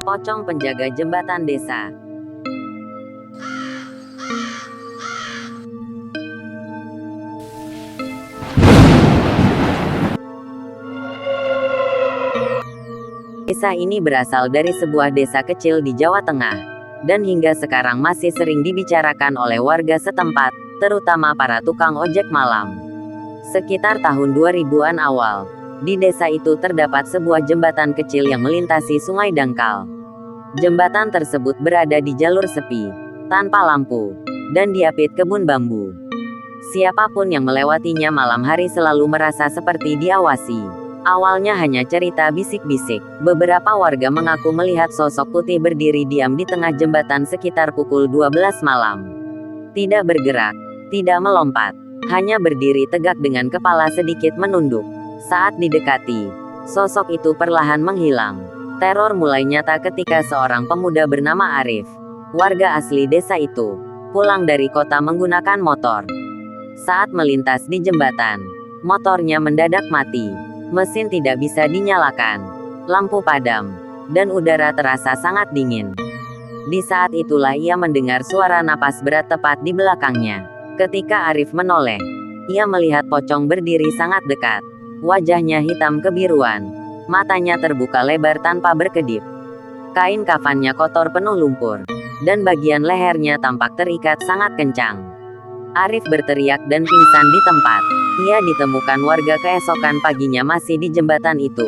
Pocong penjaga jembatan desa. Kisah ini berasal dari sebuah desa kecil di Jawa Tengah, dan hingga sekarang masih sering dibicarakan oleh warga setempat, terutama para tukang ojek malam. Sekitar tahun 2000-an awal, di desa itu terdapat sebuah jembatan kecil yang melintasi Sungai Dangkal. Jembatan tersebut berada di jalur sepi, tanpa lampu, dan diapit kebun bambu. Siapapun yang melewatinya malam hari selalu merasa seperti diawasi. Awalnya hanya cerita bisik-bisik, beberapa warga mengaku melihat sosok putih berdiri diam di tengah jembatan sekitar pukul 12 malam. Tidak bergerak, tidak melompat, hanya berdiri tegak dengan kepala sedikit menunduk. Saat didekati, sosok itu perlahan menghilang. Teror mulai nyata ketika seorang pemuda bernama Arif, warga asli desa itu, pulang dari kota menggunakan motor. Saat melintas di jembatan, motornya mendadak mati. Mesin tidak bisa dinyalakan, lampu padam, dan udara terasa sangat dingin. Di saat itulah ia mendengar suara napas berat tepat di belakangnya. Ketika Arif menoleh, ia melihat pocong berdiri sangat dekat. Wajahnya hitam kebiruan, matanya terbuka lebar tanpa berkedip. Kain kafannya kotor penuh lumpur, dan bagian lehernya tampak terikat sangat kencang. Arif berteriak dan pingsan di tempat. Ia ditemukan warga keesokan paginya masih di jembatan itu,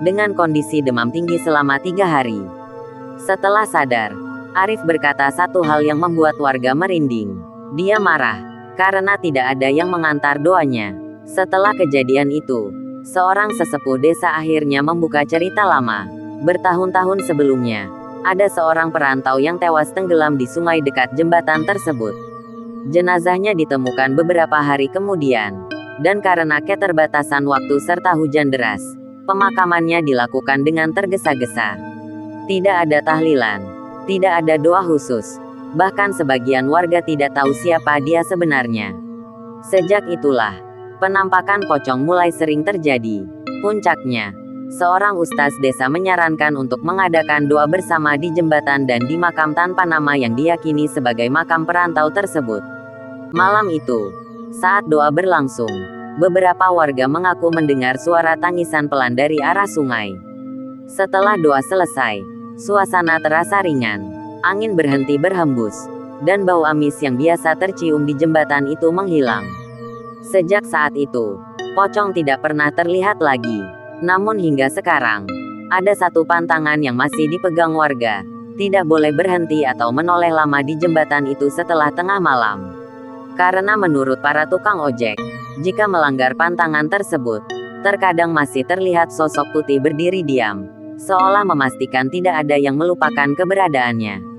dengan kondisi demam tinggi selama 3 hari. Setelah sadar, Arif berkata satu hal yang membuat warga merinding. Dia marah, karena tidak ada yang mengantar doanya. Setelah kejadian itu, seorang sesepuh desa akhirnya membuka cerita lama. Bertahun-tahun sebelumnya, ada seorang perantau yang tewas tenggelam di sungai dekat jembatan tersebut. Jenazahnya ditemukan beberapa hari kemudian, dan karena keterbatasan waktu serta hujan deras, pemakamannya dilakukan dengan tergesa-gesa. Tidak ada tahlilan, tidak ada doa khusus, bahkan sebagian warga tidak tahu siapa dia sebenarnya. Sejak itulah, penampakan pocong mulai sering terjadi. Puncaknya, seorang ustaz desa menyarankan untuk mengadakan doa bersama di jembatan dan di makam tanpa nama yang diyakini sebagai makam perantau tersebut. Malam itu, saat doa berlangsung, beberapa warga mengaku mendengar suara tangisan pelan dari arah sungai. Setelah doa selesai, suasana terasa ringan, angin berhenti berhembus, dan bau amis yang biasa tercium di jembatan itu menghilang. Sejak saat itu, pocong tidak pernah terlihat lagi. Namun hingga sekarang, ada satu pantangan yang masih dipegang warga: tidak boleh berhenti atau menoleh lama di jembatan itu setelah tengah malam. Karena menurut para tukang ojek, jika melanggar pantangan tersebut, terkadang masih terlihat sosok putih berdiri diam, seolah memastikan tidak ada yang melupakan keberadaannya.